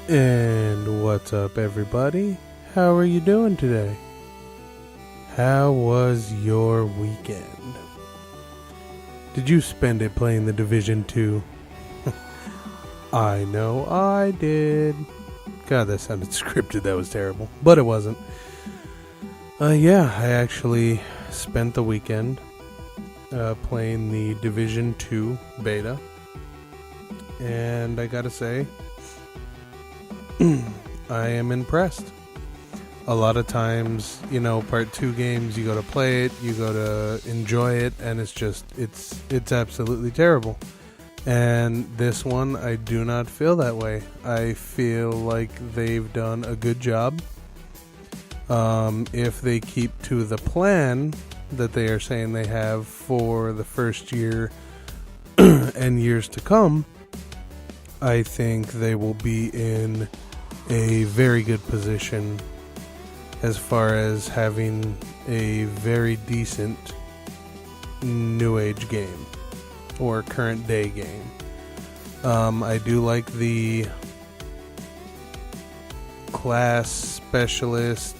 And what's up, everybody? How are you doing today? How was your weekend? Did you spend it playing the Division 2? I know I did. God, that sounded scripted. That was terrible. But it wasn't. Yeah, I actually spent the weekend playing the Division 2 beta. And I gotta say, I am impressed. A lot of times, part 2 games, you go to play it, you go to enjoy it, and it's absolutely terrible. And this one, I do not feel that way. I feel like they've done a good job. If they keep to the plan that they are saying they have for the first year and years to come, I think they will be in a very good position as far as having a very decent new age game or current day game. I do like the class specialist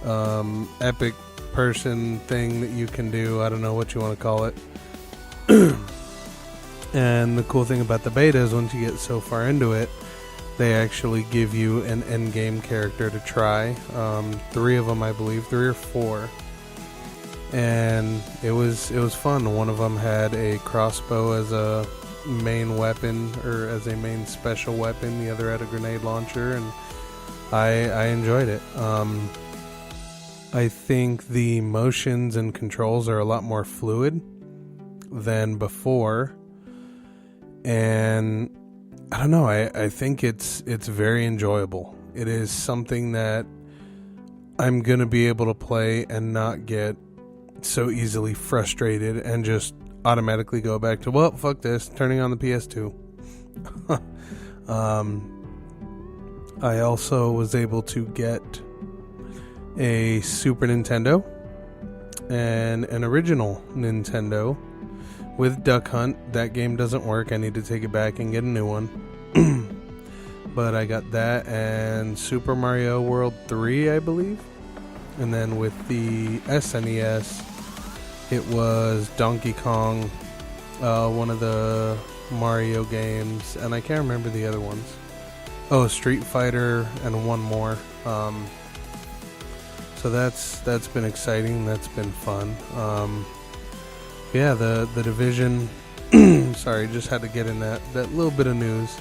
epic person thing that you can do. I don't know what you want to call it. And the cool thing about the beta is once you get so far into it, they actually give you an endgame character to try. 3 of them, I believe, 3 or 4. And it was fun. One of them had a crossbow as a main weapon, or as a main special weapon. The other had a grenade launcher, and I enjoyed it. I think the motions and controls are a lot more fluid than before. And I don't know, I think it's very enjoyable. It is something that I'm going to be able to play and not get so easily frustrated and just automatically go back to, well, fuck this, turning on the PS2. I also was able to get a Super Nintendo and an original Nintendo with Duck Hunt. That game doesn't work. I need to take it back and get a new one. But I got that and Super Mario World 3, I believe. And then with the SNES, it was Donkey Kong, one of the Mario games, and I can't remember the other ones. Oh, Street Fighter and one more. So that's been exciting. That's been fun. Yeah, the Division. Sorry, just had to get in that little bit of news,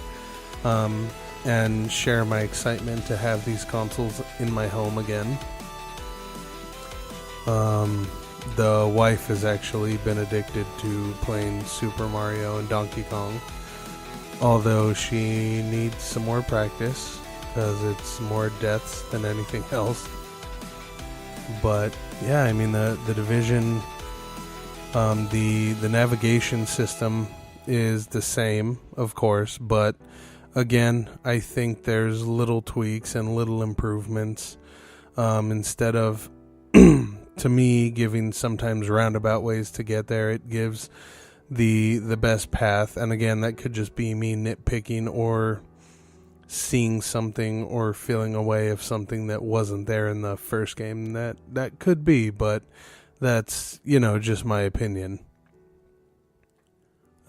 and share my excitement to have these consoles in my home again. The wife has actually been addicted to playing Super Mario and Donkey Kong, although she needs some more practice because it's more deaths than anything else. But yeah, I mean the Division. The navigation system is the same, of course, but again, I think there's little tweaks and little improvements. Instead of, to me, giving sometimes roundabout ways to get there, it gives the best path. And again, that could just be me nitpicking or seeing something or feeling a way of something that wasn't there in the first game. That could be, but that's, just my opinion.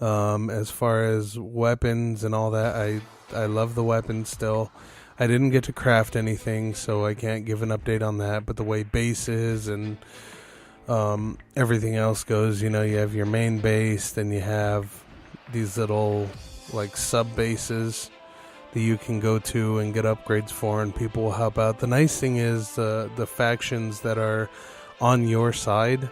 As far as weapons and all that, I love the weapons still. I didn't get to craft anything, so I can't give an update on that. But the way bases and everything else goes, you have your main base, then you have these little, sub bases that you can go to and get upgrades for, and people will help out. The nice thing is the factions that are on your side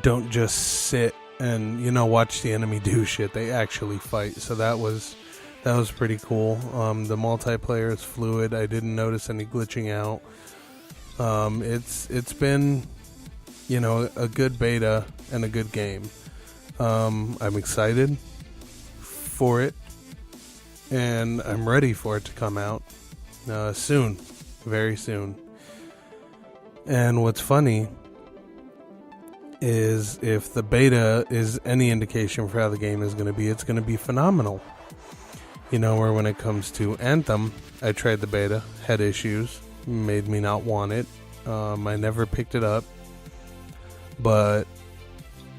don't just sit and watch the enemy do shit. They actually fight. So that was pretty cool. The multiplayer is fluid. I didn't notice any glitching out. It's been a good beta and a good game. I'm excited for it, and I'm ready for it to come out soon, very soon. And what's funny is if the beta is any indication for how the game is going to be, it's going to be phenomenal. Where when it comes to Anthem, I tried the beta, had issues, made me not want it. I never picked it up, but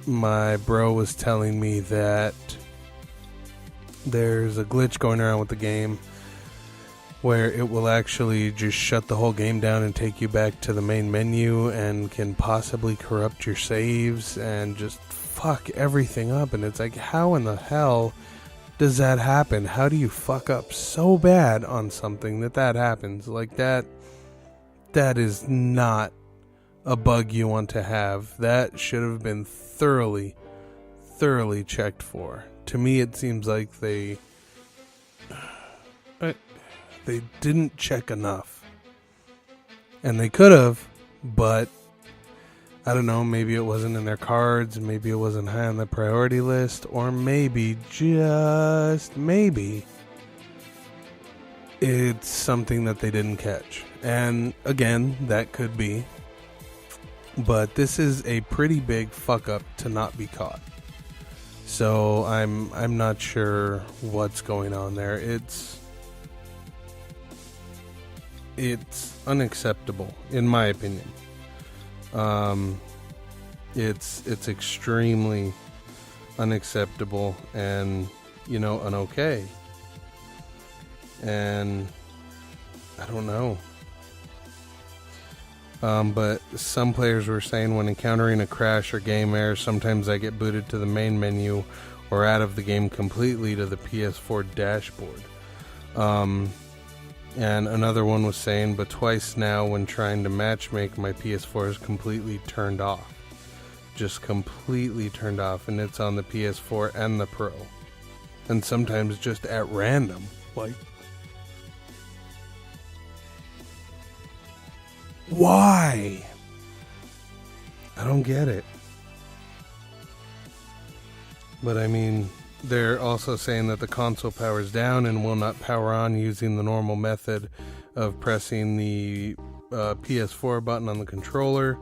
my bro was telling me that there's a glitch going around with the game where it will actually just shut the whole game down and take you back to the main menu and can possibly corrupt your saves and just fuck everything up. And it's like, how in the hell does that happen? How do you fuck up so bad on something that happens? Like that is not a bug you want to have. That should have been thoroughly checked for. To me, it seems like they didn't check enough. And they could have, but I don't know, maybe it wasn't in their cards, maybe it wasn't high on the priority list, or maybe, just maybe, it's something that they didn't catch. And again, that could be. But this is a pretty big fuck up to not be caught. So I'm not sure what's going on there. It's unacceptable, in my opinion. It's extremely unacceptable and, un-okay. And I don't know. But some players were saying when encountering a crash or game error, sometimes I get booted to the main menu or out of the game completely to the PS4 dashboard. And another one was saying, but twice now when trying to matchmake, my PS4 is completely turned off. Just completely turned off, and it's on the PS4 and the Pro. And sometimes just at random. Like, why? I don't get it. But I mean, they're also saying that the console powers down and will not power on using the normal method of pressing the PS4 button on the controller.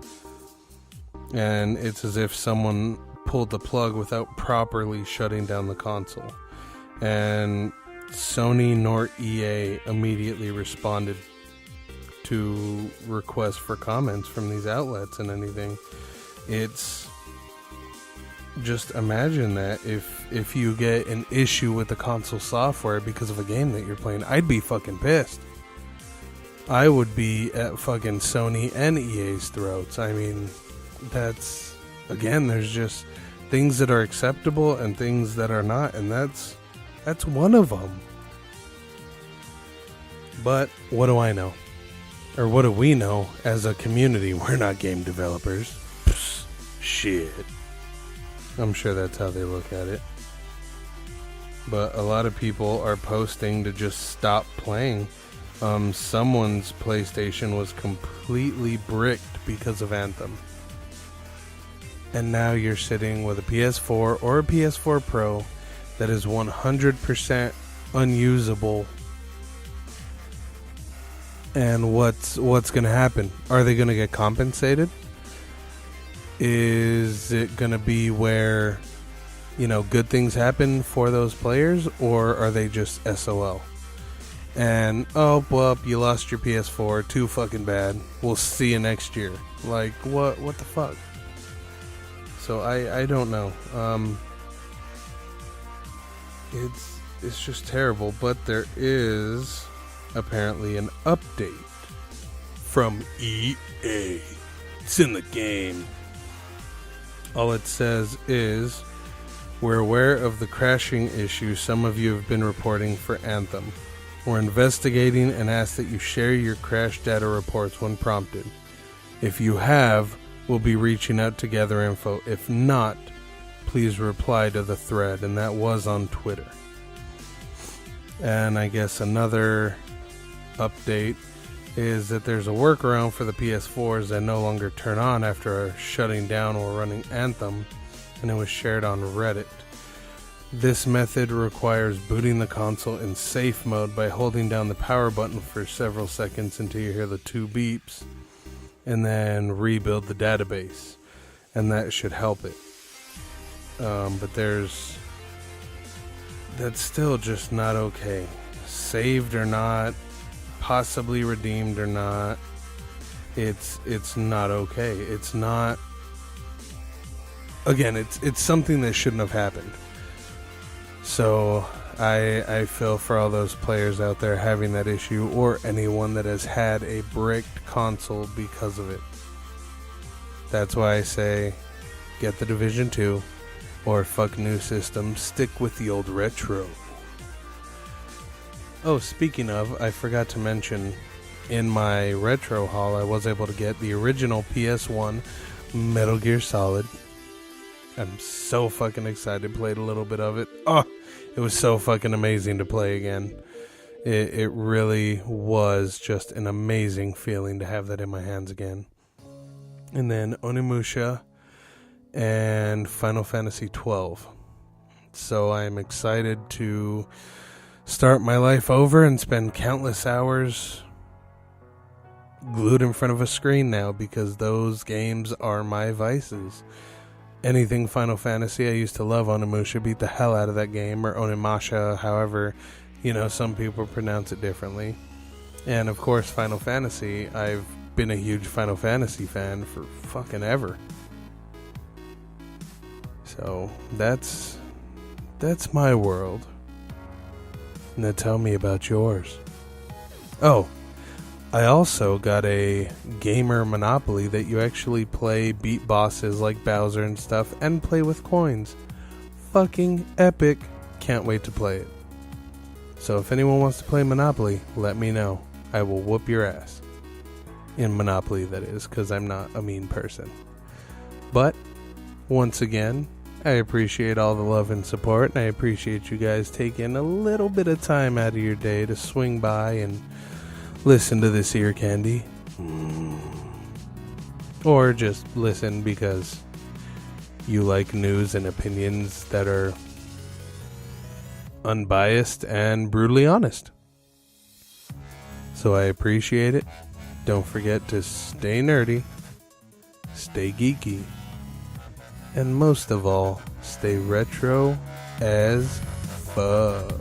And it's as if someone pulled the plug without properly shutting down the console. And Sony nor EA immediately responded to requests for comments from these outlets and anything. It's just imagine that if you get an issue with the console software because of a game that you're playing, I'd be fucking pissed. I would be at fucking Sony and EA's throats. I mean, that's, again, there's just things that are acceptable and things that are not, and that's one of them. But what do I know? Or what do we know as a community? We're not game developers. Psst, shit. I'm sure that's how they look at it. But a lot of people are posting to just stop playing. Someone's PlayStation was completely bricked because of Anthem. And now you're sitting with a PS4 or a PS4 Pro that is 100% unusable. And what's going to happen? Are they going to get compensated? Is it going to be where, good things happen for those players? Or are they just SOL? And, oh, well, you lost your PS4. Too fucking bad. We'll see you next year. Like, what the fuck? So I don't know. It's just terrible. But there is apparently an update from EA. It's in the game. All it says is, we're aware of the crashing issue some of you have been reporting for Anthem. We're investigating and ask that you share your crash data reports when prompted. If you have, we'll be reaching out to gather info. If not, please reply to the thread. And that was on Twitter. And I guess another update is that there's a workaround for the PS4s that no longer turn on after shutting down or running Anthem, and it was shared on Reddit. This method requires booting the console in safe mode by holding down the power button for several seconds until you hear the 2 beeps, and then rebuild the database, and that should help it. But there's that's still just not okay. Saved or not, possibly redeemed or not, it's not okay. It's not. Again, it's something that shouldn't have happened. So I feel for all those players out there having that issue, or anyone that has had a bricked console because of it. That's why I say, get the Division 2, or fuck new systems, stick with the old retro. Oh, speaking of, I forgot to mention, in my retro haul, I was able to get the original PS1 Metal Gear Solid. I'm so fucking excited. Played a little bit of it. Oh, it was so fucking amazing to play again. It really was just an amazing feeling to have that in my hands again. And then Onimusha and Final Fantasy 12. So I'm excited to start my life over and spend countless hours glued in front of a screen now, because those games are my vices. Anything Final Fantasy, I used to love Onimusha, beat the hell out of that game, or Onimasha, however, some people pronounce it differently. And of course, Final Fantasy, I've been a huge Final Fantasy fan for fucking ever. So, that's my world. Now tell me about yours. Oh, I also got a gamer Monopoly that you actually play, beat bosses like Bowser and stuff, and play with coins. Fucking epic. Can't wait to play it. So if anyone wants to play Monopoly, let me know. I will whoop your ass. In Monopoly, that is, because I'm not a mean person. But, once again, I appreciate all the love and support, and I appreciate you guys taking a little bit of time out of your day to swing by and listen to this ear candy. Or just listen because you like news and opinions that are unbiased and brutally honest. So I appreciate it. Don't forget to stay nerdy, stay geeky, and most of all, stay retro as fuck.